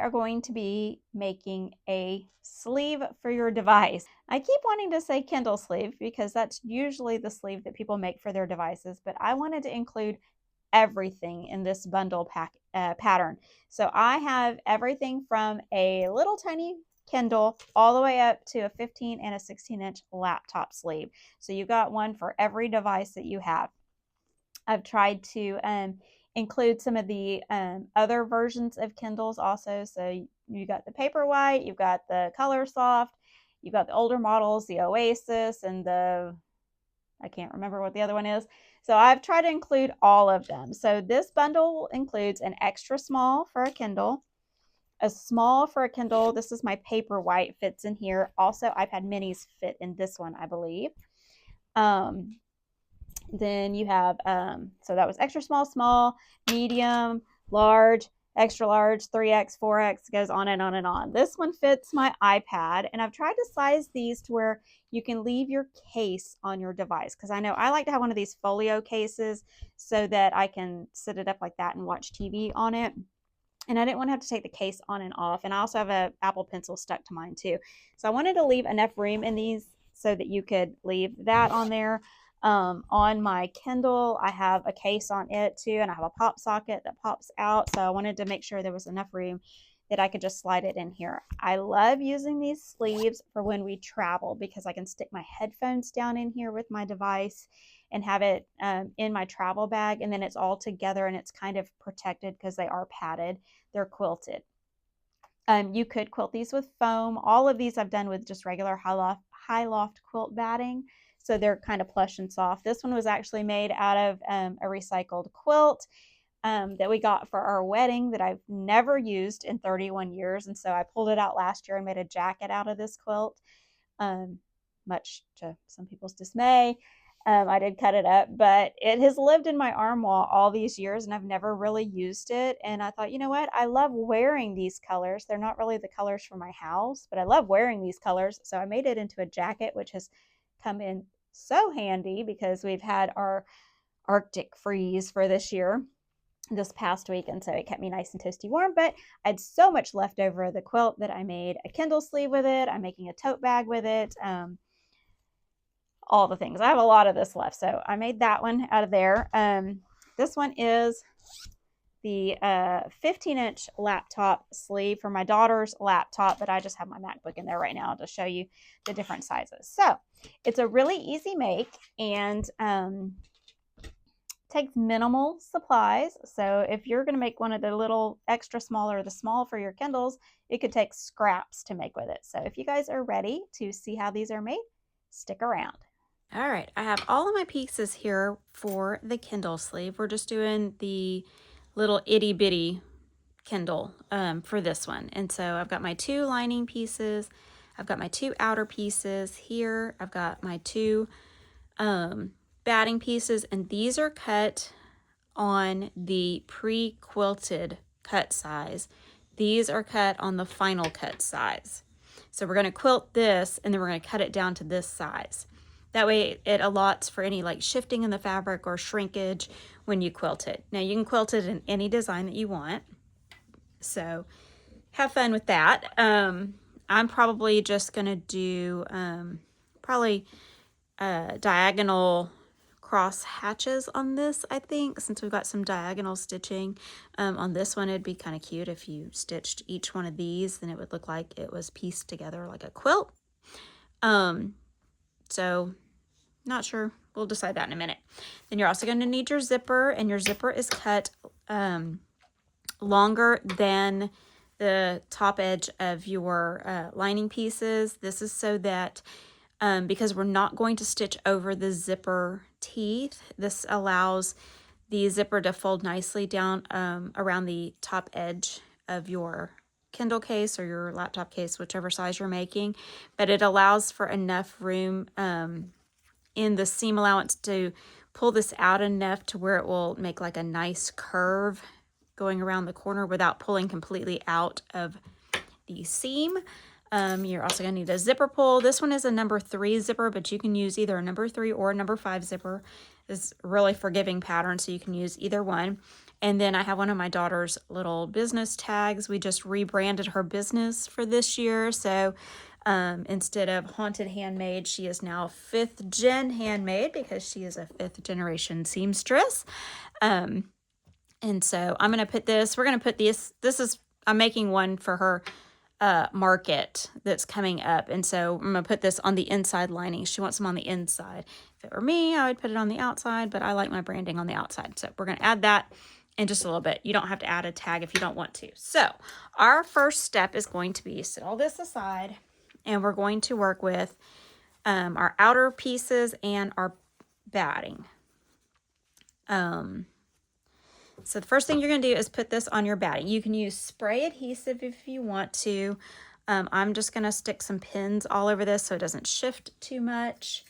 are going to be making a sleeve for your device. I keep wanting to say Kindle sleeve because that's usually the sleeve that people make for their devices, but I wanted to include everything in this bundle pattern. So I have everything from a little tiny Kindle all the way up to a 15 and a 16-inch laptop sleeve. So you got one for every device that you have. I've tried to include some of the other versions of Kindles also. So you got the Paperwhite, you've got the Color Soft, you've got the older models, the Oasis, and the, I can't remember what the other one is. So I've tried to include all of them. So this bundle includes an extra small for a Kindle, a small for a Kindle. This is my Paperwhite, fits in here. Also, iPad minis fit in this one, I believe. Then you have, so that was extra small, small, medium, large, extra large, 3X, 4X, goes on and on and on. This one fits my iPad, and I've tried to size these to where you can leave your case on your device, because I know I like to have one of these folio cases so that I can sit it up like that and watch TV on it. And I didn't want to have to take the case on and off. And I also have an Apple Pencil stuck to mine too. So I wanted to leave enough room in these so that you could leave that on there. On my Kindle, I have a case on it too, and I have a pop socket that pops out. So I wanted to make sure there was enough room that I could just slide it in here. I love using these sleeves for when we travel because I can stick my headphones down in here with my device and have it in my travel bag, and then it's all together and it's kind of protected because they are padded. They're quilted. You could quilt these with foam. All of these I've done with just regular high loft quilt batting. So they're kind of plush and soft. This one was actually made out of a recycled quilt that we got for our wedding that I've never used in 31 years. And so I pulled it out last year and made a jacket out of this quilt, much to some people's dismay. I did cut it up, but it has lived in my armoire all these years and I've never really used it. And I thought, you know what? I love wearing these colors. They're not really the colors for my house, but I love wearing these colors. So I made it into a jacket, which has come in so handy because we've had our Arctic freeze for this year, this past week, and so it kept me nice and toasty warm. But I had so much left over of the quilt that I made a Kindle sleeve with it. I'm making a tote bag with it. All the things. I have a lot of this left, so I made that one out of there. This one is the 15-inch laptop sleeve for my daughter's laptop, but I just have my MacBook in there right now to show you the different sizes. So it's a really easy make and takes minimal supplies. So if you're going to make one of the little extra small or the small for your Kindles, it could take scraps to make with it. So if you guys are ready to see how these are made, stick around. All right, I have all of my pieces here for the Kindle sleeve. We're just doing the little itty bitty Kindle for this one. And so I've got my 2 lining pieces. I've got my 2 outer pieces here. I've got my 2 batting pieces, and these are cut on the pre-quilted cut size. These are cut on the final cut size. So we're going to quilt this, and then we're going to cut it down to this size. That way it allots for any like shifting in the fabric or shrinkage when you quilt it. Now you can quilt it in any design that you want. So have fun with that. I'm probably just going to do diagonal cross hatches on this, I think, since we've got some diagonal stitching. On this one, it'd be kind of cute if you stitched each one of these, then it would look like it was pieced together like a quilt. So not sure. We'll decide that in a minute. Then you're also going to need your zipper, and your zipper is cut longer than the top edge of your lining pieces. This is so that because we're not going to stitch over the zipper teeth, this allows the zipper to fold nicely down around the top edge of your Kindle case or your laptop case, whichever size you're making, but it allows for enough room in the seam allowance to pull this out enough to where it will make like a nice curve going around the corner without pulling completely out of the seam. You're also going to need a zipper pull. This one is a number 3 zipper, but you can use either a number 3 or a number 5 zipper. It's a really forgiving pattern, so you can use either one. And then I have one of my daughter's little business tags. We just rebranded her business for this year. So instead of Haunted Handmade, she is now 5th Gen Handmade because she is a 5th generation seamstress. And so I'm going to put this, we're going to put I'm making one for her market that's coming up. And so I'm going to put this on the inside lining. She wants them on the inside. If it were me, I would put it on the outside, but I like my branding on the outside. So we're going to add that in just a little bit. You don't have to add a tag if you don't want to. So our first step is going to be set all this aside, and we're going to work with our outer pieces and our batting. So the first thing you're going to do is put this on your batting. You can use spray adhesive if you want to. I'm just going to stick some pins all over this so it doesn't shift too much.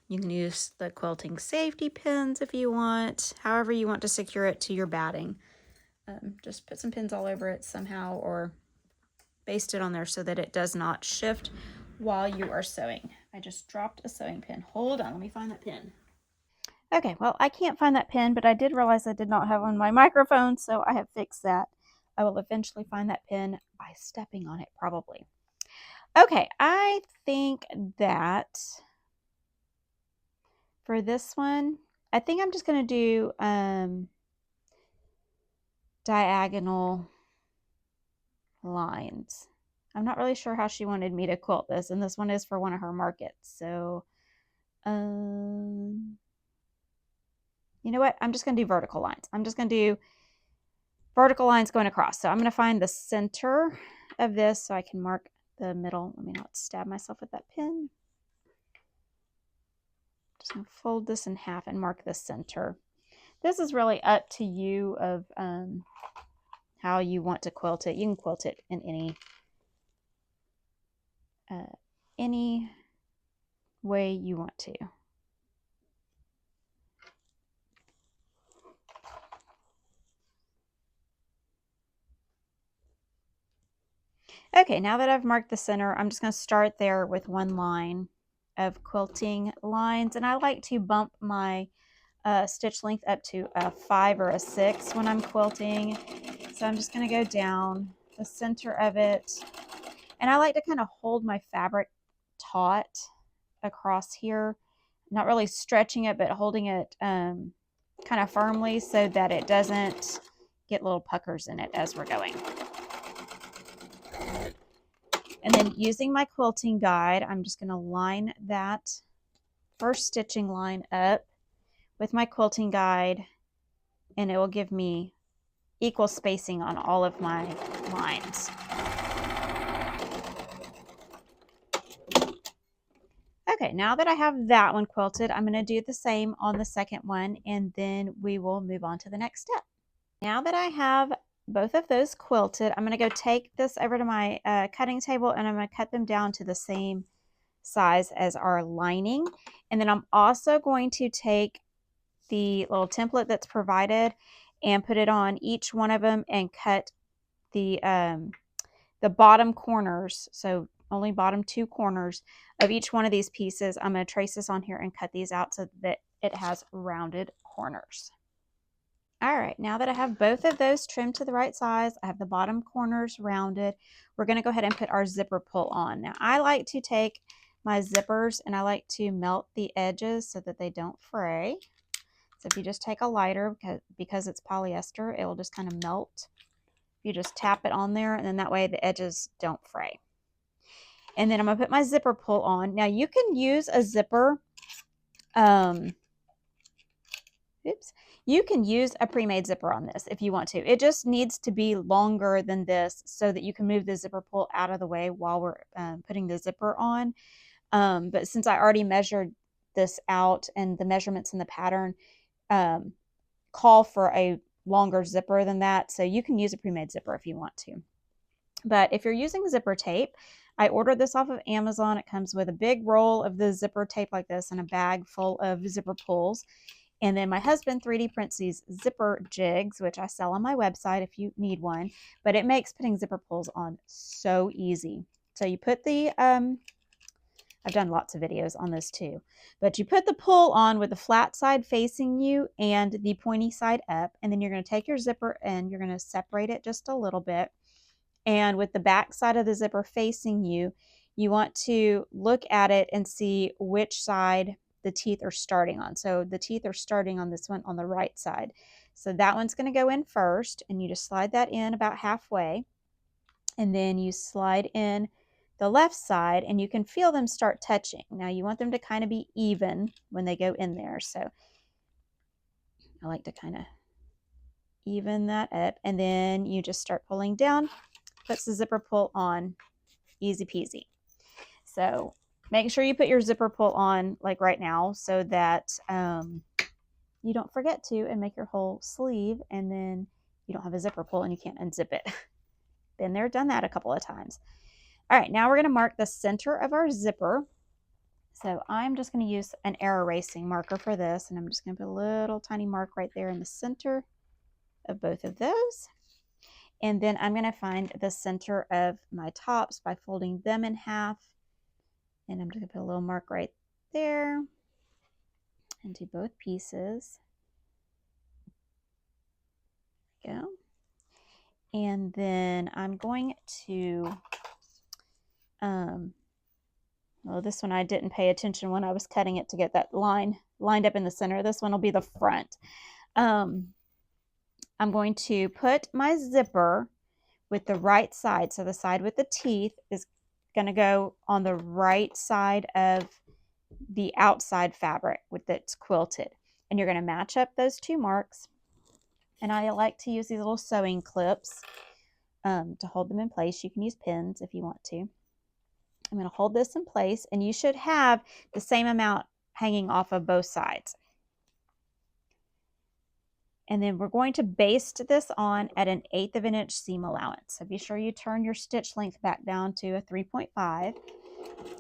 You can use the quilting safety pins if you want, however you want to secure it to your batting. Just put some pins all over it somehow or baste it on there so that it does not shift while you are sewing. I just dropped a sewing pin. Hold on, let me find that pin. Okay, well, I can't find that pin, but I did realize I did not have on my microphone, so I have fixed that. I will eventually find that pin by stepping on it, probably. Okay, I think that for this one, I think I'm just going to do diagonal lines. I'm not really sure how she wanted me to quilt this, and this one is for one of her markets, so you know what? I'm just going to do vertical lines. I'm just going to do vertical lines going across. So I'm going to find the center of this so I can mark the middle. Let me not stab myself with that pin. Just going to fold this in half and mark the center. This is really up to you of how you want to quilt it. You can quilt it in any way you want to. Okay, now that I've marked the center, I'm just going to start there with one line of quilting lines, and I like to bump my stitch length up to a 5 or a 6 when I'm quilting. So I'm just going to go down the center of it, and I like to kind of hold my fabric taut across here, not really stretching it, but holding it kind of firmly so that it doesn't get little puckers in it as we're going. And then using my quilting guide, I'm just going to line that first stitching line up with my quilting guide, and it will give me equal spacing on all of my lines. Okay, now that I have that one quilted, I'm going to do the same on the second one, and then we will move on to the next step. Now that I have both of those quilted, I'm going to go take this over to my cutting table, and I'm going to cut them down to the same size as our lining. And then I'm also going to take the little template that's provided and put it on each one of them and cut the bottom corners, so only bottom 2 corners of each one of these pieces. I'm going to trace this on here and cut these out so that it has rounded corners. All right, now that I have both of those trimmed to the right size, I have the bottom corners rounded, we're going to go ahead and put our zipper pull on. Now, I like to take my zippers and I like to melt the edges so that they don't fray. So if you just take a lighter, because it's polyester, it will just kind of melt. You just tap it on there, and then that way the edges don't fray. And then I'm going to put my zipper pull on. Now, you can use a zipper. You can use a pre-made zipper on this if you want to. It just needs to be longer than this so that you can move the zipper pull out of the way while we're putting the zipper on. But since I already measured this out and the measurements in the pattern call for a longer zipper than that, so you can use a pre-made zipper if you want to. But if you're using zipper tape, I ordered this off of Amazon. It comes with a big roll of the zipper tape like this and a bag full of zipper pulls. And then my husband 3D prints these zipper jigs, which I sell on my website if you need one. But it makes putting zipper pulls on so easy. So you put the I've done lots of videos on this too. But you put the pull on with the flat side facing you and the pointy side up, and then you're going to take your zipper and you're going to separate it just a little bit. And with the back side of the zipper facing you, you want to look at it and see which side the teeth are starting on. So the teeth are starting on this one on the right side. So that one's going to go in first, and you just slide that in about halfway. And then you slide in the left side, and you can feel them start touching. Now you want them to kind of be even when they go in there. So I like to kind of even that up, and then you just start pulling down, puts the zipper pull on, easy peasy. So make sure you put your zipper pull on like right now so that you don't forget to and make your whole sleeve, and then you don't have a zipper pull and you can't unzip it. Been there, done that a couple of times. All right, now we're going to mark the center of our zipper. So I'm just going to use an air erasing marker for this, and I'm just going to put a little tiny mark right there in the center of both of those. And then I'm going to find the center of my tops by folding them in half. And I'm just going to put a little mark right there and do both pieces. There we go. And then I'm going to, well, this one I didn't pay attention when I was cutting it to get that line lined up in the center. This one will be the front. I'm going to put my zipper with the right side. So the side with the teeth is going to go on the right side of the outside fabric with its quilted. And you're going to match up those two marks. And I like to use these little sewing clips to hold them in place. You can use pins if you want to. I'm going to hold this in place, and you should have the same amount hanging off of both sides. And then we're going to baste this on at an 1/8 of an inch seam allowance. So be sure you turn your stitch length back down to a 3.5.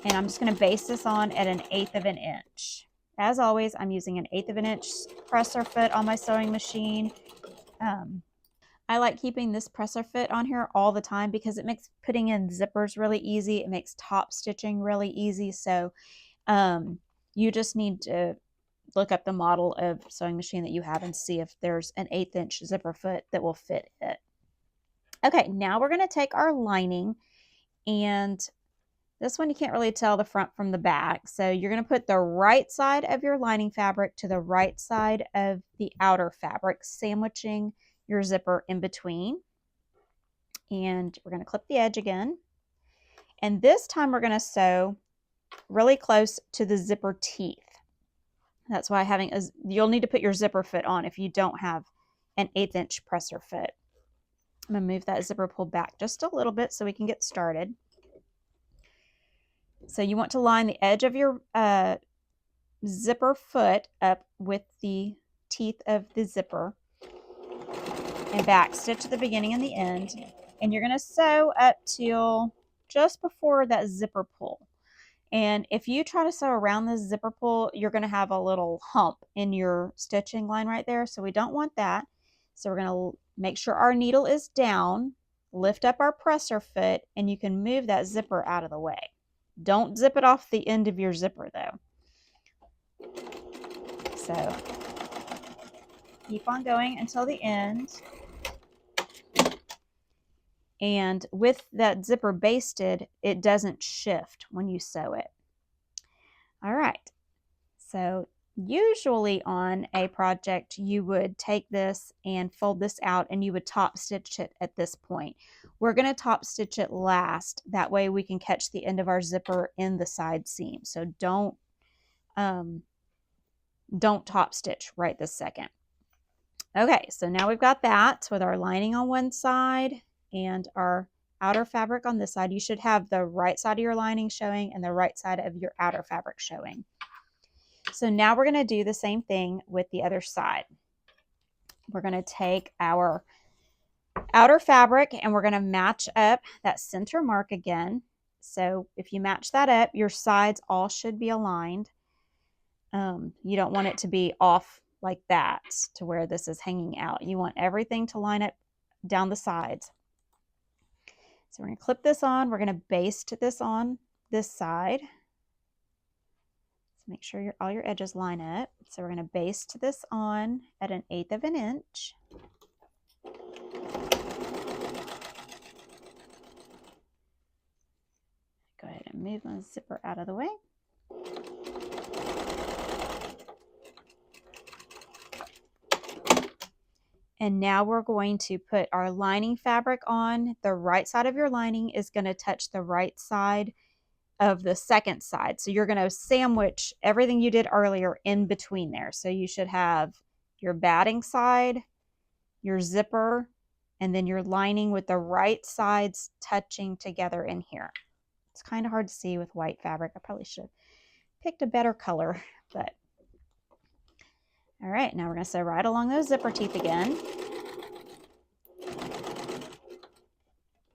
And I'm just going to baste this on at an 1/8 of an inch. As always, I'm using an 1/8 of an inch presser foot on my sewing machine. I like keeping this presser foot on here all the time because it makes putting in zippers really easy. It makes top stitching really easy. So you just need to look up the model of sewing machine that you have and see if there's an 1/8 inch zipper foot that will fit it. Okay, now we're going to take our lining, and this one you can't really tell the front from the back. So you're going to put the right side of your lining fabric to the right side of the outer fabric, sandwiching your zipper in between. And we're going to clip the edge again. And this time we're going to sew really close to the zipper teeth. That's why you'll need to put your zipper foot on if you don't have an 1/8 inch presser foot. I'm going to move that zipper pull back just a little bit so we can get started. So you want to line the edge of your zipper foot up with the teeth of the zipper and back stitch at the beginning and the end. And you're going to sew up till just before that zipper pull. And if you try to sew around this zipper pull, you're going to have a little hump in your stitching line right there. So we don't want that. So we're going to make sure our needle is down, lift up our presser foot, and you can move that zipper out of the way. Don't zip it off the end of your zipper though. So keep on going until the end. And with that zipper basted, it doesn't shift when you sew it. All right. So usually on a project, you would take this and fold this out and you would top stitch it at this point. We're going to top stitch it last. That way we can catch the end of our zipper in the side seam. So don't top stitch right this second. Okay, so now we've got that with our lining on one side and our outer fabric on this side. You should have the right side of your lining showing and the right side of your outer fabric showing. So now we're going to do the same thing with the other side. We're going to take our outer fabric and we're going to match up that center mark again. So if you match that up, your sides all should be aligned. You don't want it to be off like that to where this is hanging out. You want everything to line up down the sides. So we're going to clip this on. We're going to baste this on this side. Make sure all your edges line up. So we're going to baste this on at 1/8 of an inch. Go ahead and move my zipper out of the way. And now we're going to put our lining fabric on. The right side of your lining is going to touch the right side of the second side. So you're going to sandwich everything you did earlier in between there. So you should have your batting side, your zipper, and then your lining with the right sides touching together in here. It's kind of hard to see with white fabric. I probably should have picked a better color, but all right, now we're going to sew right along those zipper teeth again.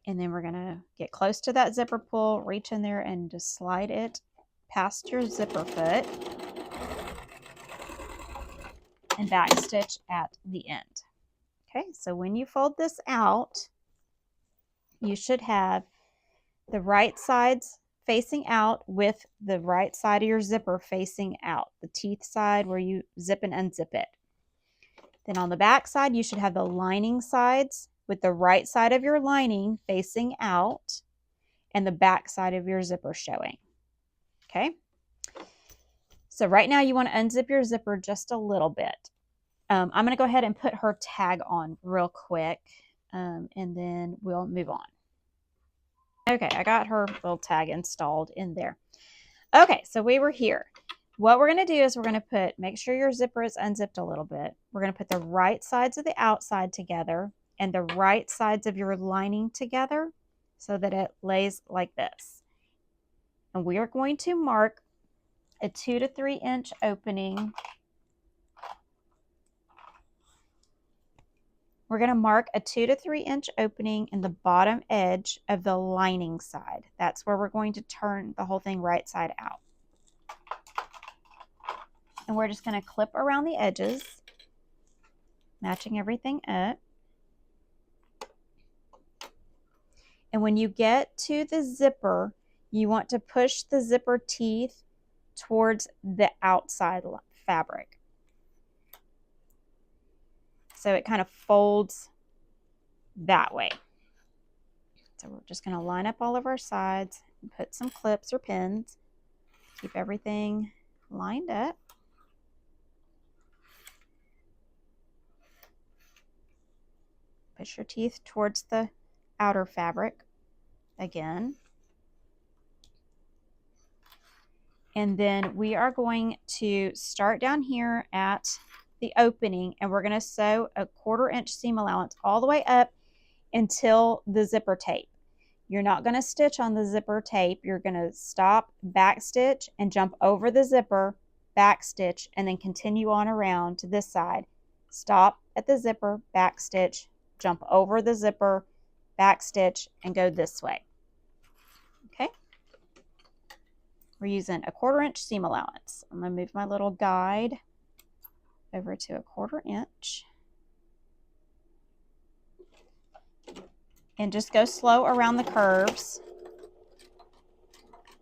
And then we're going to get close to that zipper pull, reach in there and just slide it past your zipper foot and back stitch at the end. Okay, so when you fold this out, you should have the right sides facing out with the right side of your zipper facing out, the teeth side where you zip and unzip it. Then on the back side, you should have the lining sides with the right side of your lining facing out and the back side of your zipper showing. Okay. So right now you want to unzip your zipper just a little bit. I'm going to go ahead and put her tag on real quick, and then we'll move on. Okay, I got her little tag installed in there. Okay, so we were here. What we're going to do is we're going to put, make sure your zipper is unzipped a little bit. We're going to put the right sides of the outside together and the right sides of your lining together so that it lays like this. And we are going to mark a 2 to 3 inch opening. We're going to mark a 2 to 3 inch opening in the bottom edge of the lining side. That's where we're going to turn the whole thing right side out. And we're just going to clip around the edges, matching everything up. And when you get to the zipper, you want to push the zipper teeth towards the outside fabric. So it kind of folds that way. So we're just going to line up all of our sides and put some clips or pins. Keep everything lined up. Push your teeth towards the outer fabric again. And then we are going to start down here at the opening and we're going to sew a 1/4 inch seam allowance all the way up until the zipper tape. You're not going to stitch on the zipper tape. You're going to stop, back stitch, and jump over the zipper, back stitch, and then continue on around to this side. Stop at the zipper, back stitch, jump over the zipper, back stitch, and go this way. Okay? We're using a 1/4 inch seam allowance. I'm going to move my little guide over to a 1/4 inch. And just go slow around the curves,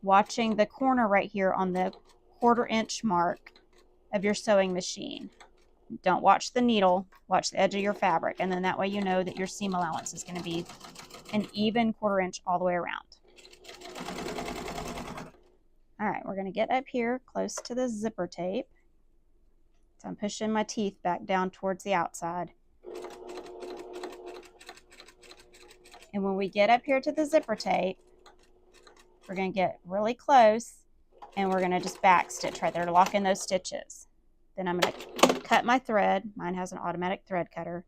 watching the corner right here on the 1/4 inch mark of your sewing machine. Don't watch the needle, watch the edge of your fabric, and then that way you know that your seam allowance is going to be an even 1/4 inch all the way around. All right, we're going to get up here close to the zipper tape. So I'm pushing my teeth back down towards the outside. And when we get up here to the zipper tape, we're going to get really close and we're going to just back stitch right there to lock in those stitches. Then I'm going to cut my thread. Mine has an automatic thread cutter.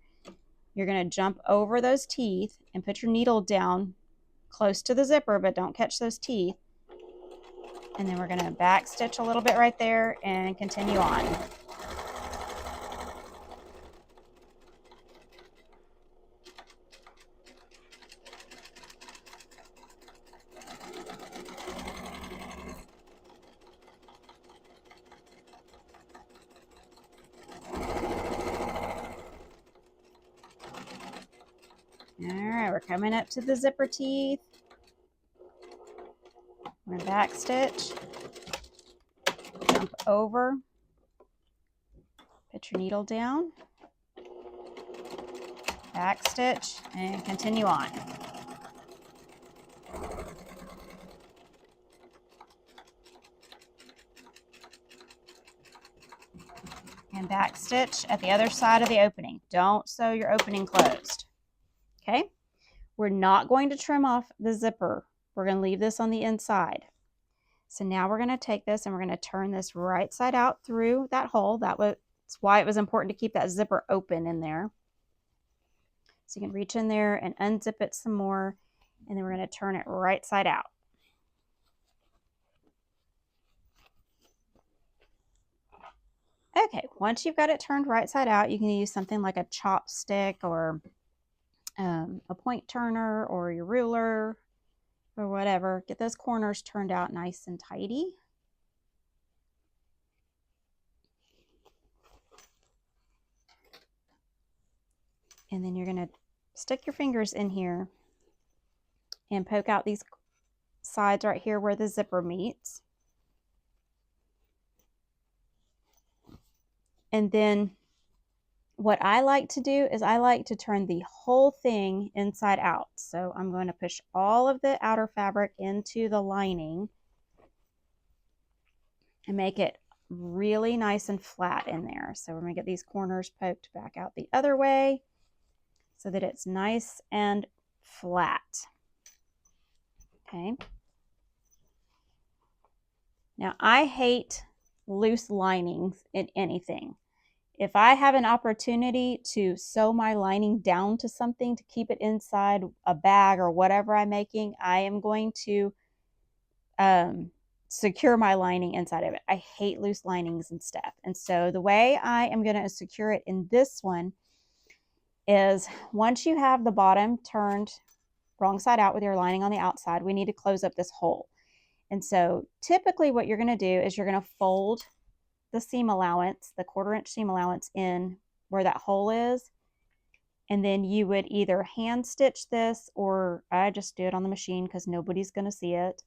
You're going to jump over those teeth and put your needle down close to the zipper, but don't catch those teeth. And then we're going to back stitch a little bit right there and continue on. Alright, we're coming up to the zipper teeth. We're going to back stitch. jump over, put your needle down, back stitch, and continue on. And back stitch at the other side of the opening. Don't sew your opening closed. Okay, we're not going to trim off the zipper. We're going to leave this on the inside. So now we're going to take this and we're going to turn this right side out through that hole. That's why it was important to keep that zipper open in there. So you can reach in there and unzip it some more, and then we're going to turn it right side out. Okay, once you've got it turned right side out, you can use something like a chopstick or a point turner or your ruler or whatever. Get those corners turned out nice and tidy. And then you're going to stick your fingers in here and poke out these sides right here where the zipper meets. And then what I like to do is I like to turn the whole thing inside out. So I'm going to push all of the outer fabric into the lining and make it really nice and flat in there. So we're going to get these corners poked back out the other way so that it's nice and flat. Okay. Now I hate loose linings in anything. If I have an opportunity to sew my lining down to something to keep it inside a bag or whatever I'm making, I am going to secure my lining inside of it. I hate loose linings and stuff. And so the way I am going to secure it in this one is once you have the bottom turned wrong side out with your lining on the outside, we need to close up this hole. And so typically what you're going to do is you're going to fold the seam allowance, the 1/4 inch seam allowance in where that hole is. And then you would either hand stitch this, or I just do it on the machine because nobody's going to see it.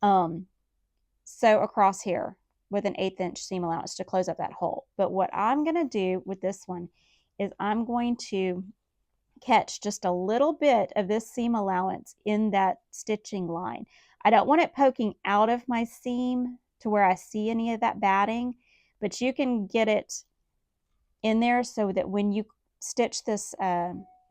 Sew across here with an 1/8 inch seam allowance to close up that hole. But what I'm going to do with this one is I'm going to catch just a little bit of this seam allowance in that stitching line. I don't want it poking out of my seam to where I see any of that batting, but you can get it in there so that when you stitch this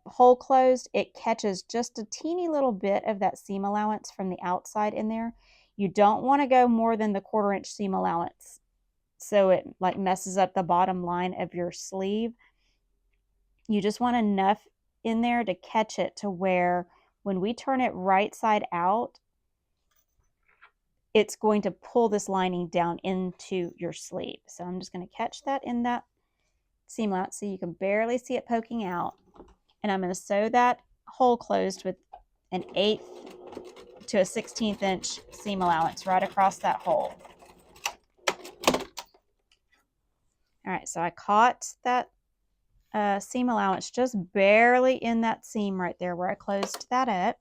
hole closed, it catches just a teeny little bit of that seam allowance from the outside in there. You don't want to go more than the 1/4 inch seam allowance so it like messes up the bottom line of your sleeve. You just want enough in there to catch it to where when we turn it right side out, it's going to pull this lining down into your sleeve. So I'm just going to catch that in that seam allowance so you can barely see it poking out. And I'm going to sew that hole closed with an 1/8 to a 1/16 inch seam allowance right across that hole. All right, so I caught that seam allowance just barely in that seam right there where I closed that up.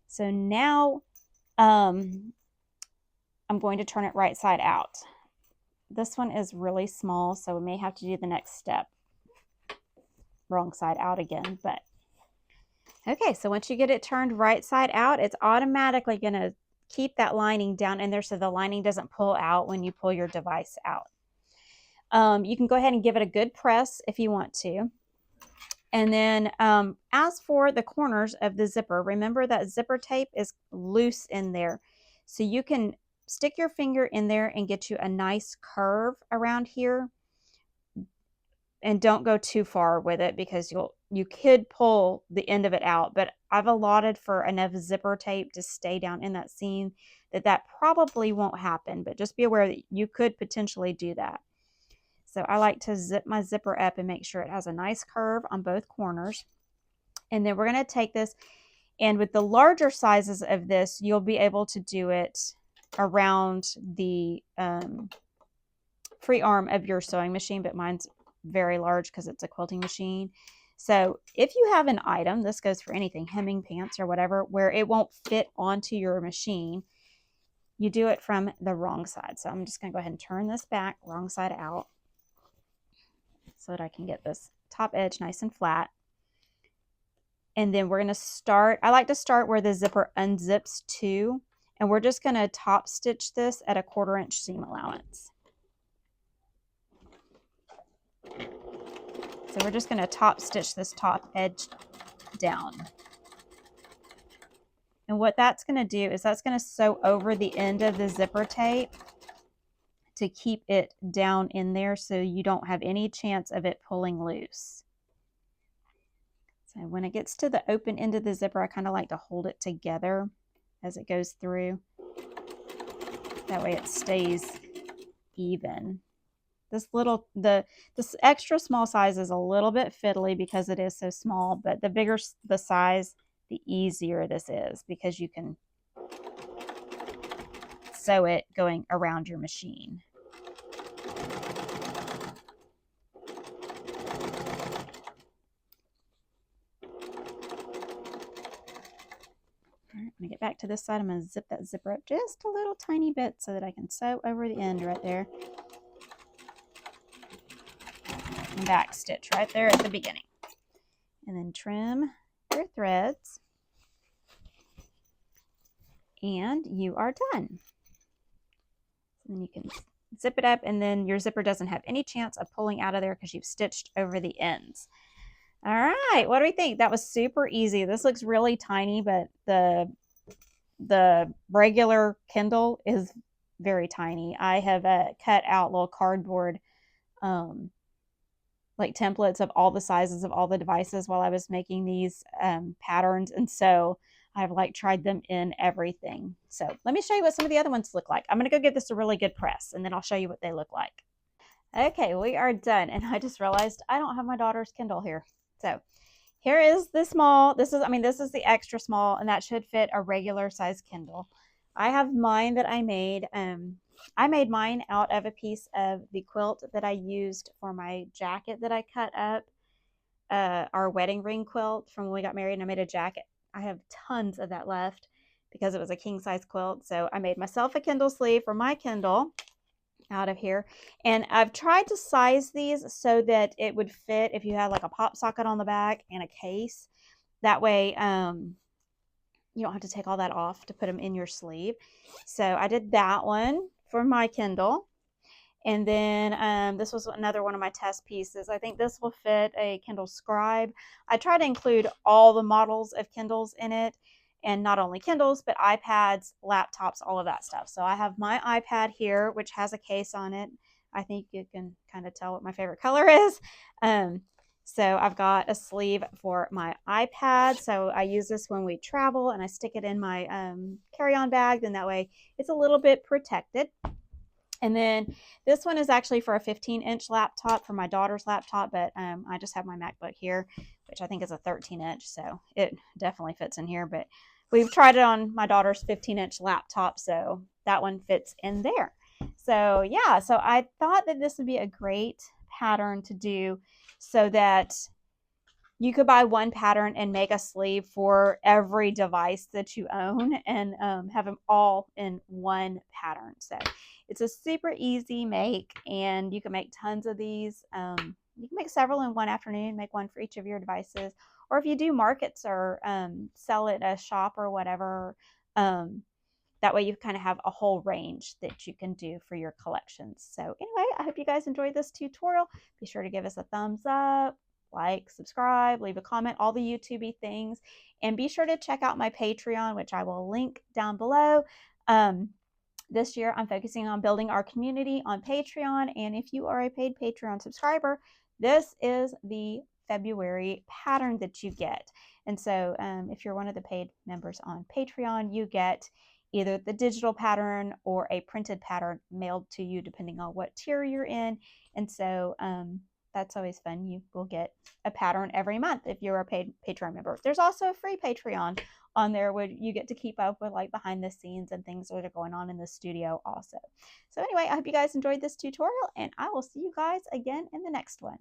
So now I'm going to turn it right side out. This one is really small, so we may have to do the next step wrong side out again. But okay, so once you get it turned right side out, it's automatically going to keep that lining down in there so the lining doesn't pull out when you pull your device out. You can go ahead and give it a good press if you want to. And then as for the corners of the zipper, remember that zipper tape is loose in there. So you can stick your finger in there and get you a nice curve around here. And don't go too far with it because you could pull the end of it out. But I've allotted for enough zipper tape to stay down in that seam that probably won't happen. But just be aware that you could potentially do that. So I like to zip my zipper up and make sure it has a nice curve on both corners. And then we're going to take this, and with the larger sizes of this, you'll be able to do it around the free arm of your sewing machine, but mine's very large because it's a quilting machine. So if you have an item, this goes for anything, hemming pants or whatever, where it won't fit onto your machine, you do it from the wrong side. So I'm just going to go ahead and turn this back, wrong side out, so that I can get this top edge nice and flat. And then we're going to start, I like to start where the zipper unzips to, and we're just going to top stitch this at a 1/4 inch seam allowance. So we're just going to top stitch this top edge down. And what that's going to do is that's going to sew over the end of the zipper tape to keep it down in there so you don't have any chance of it pulling loose. So when it gets to the open end of the zipper, I kind of like to hold it together as it goes through. That way it stays even. This extra small size is a little bit fiddly because it is so small, but the bigger the size, the easier this is because you can sew it going around your machine. All right, when I get back to this side, I'm going to zip that zipper up just a little tiny bit so that I can sew over the end right there. And back stitch right there at the beginning. And then trim your threads. And you are done. So then you can zip it up, and then your zipper doesn't have any chance of pulling out of there because you've stitched over the ends. All right, what do we think? That was super easy. This looks really tiny, but the regular Kindle is very tiny. I have cut out little cardboard like templates of all the sizes of all the devices while I was making these patterns, and so I've like tried them in everything. So let me show you what some of the other ones look like. I'm going to go give this a really good press, and then I'll show you what they look like. Okay, we are done, and I just realized I don't have my daughter's Kindle here. So here is the small. This is the extra small, and that should fit a regular size Kindle. I have mine that I made. I made mine out of a piece of the quilt that I used for my jacket that I cut up, our wedding ring quilt from when we got married, and I made a jacket. I have tons of that left because it was a king size quilt. So I made myself a Kindle sleeve for my Kindle out of here. And I've tried to size these so that it would fit if you had like a pop socket on the back and a case. That way, you don't have to take all that off to put them in your sleeve. So I did that one for my Kindle. And then this was another one of my test pieces. I think this will fit a Kindle Scribe. I try to include all the models of Kindles in it, and not only Kindles, but iPads, laptops, all of that stuff. So I have my iPad here, which has a case on it. I think you can kind of tell what my favorite color is. So I've got a sleeve for my iPad. So I use this when we travel, and I stick it in my carry-on bag. Then that way it's a little bit protected. And then this one is actually for a 15-inch laptop for my daughter's laptop, but I just have my MacBook here, which I think is a 13-inch, so it definitely fits in here. But we've tried it on my daughter's 15-inch laptop, so that one fits in there. So yeah, so I thought that this would be a great pattern to do so that you could buy one pattern and make a sleeve for every device that you own, and have them all in one pattern. So it's a super easy make, and you can make tons of these. You can make several in one afternoon, make one for each of your devices. Or if you do markets or sell at a shop or whatever, that way you kind of have a whole range that you can do for your collections. So anyway, I hope you guys enjoyed this tutorial. Be sure to give us a thumbs up, like, subscribe, leave a comment, all the YouTube-y things. And be sure to check out my Patreon, which I will link down below. This year, I'm focusing on building our community on Patreon. And if you are a paid Patreon subscriber, this is the February pattern that you get. And so if you're one of the paid members on Patreon, you get either the digital pattern or a printed pattern mailed to you, depending on what tier you're in. And so that's always fun. You will get a pattern every month if you're a paid Patreon member. There's also a free Patreon on there where you get to keep up with like behind the scenes and things that are going on in the studio also. So anyway, I hope you guys enjoyed this tutorial, and I will see you guys again in the next one.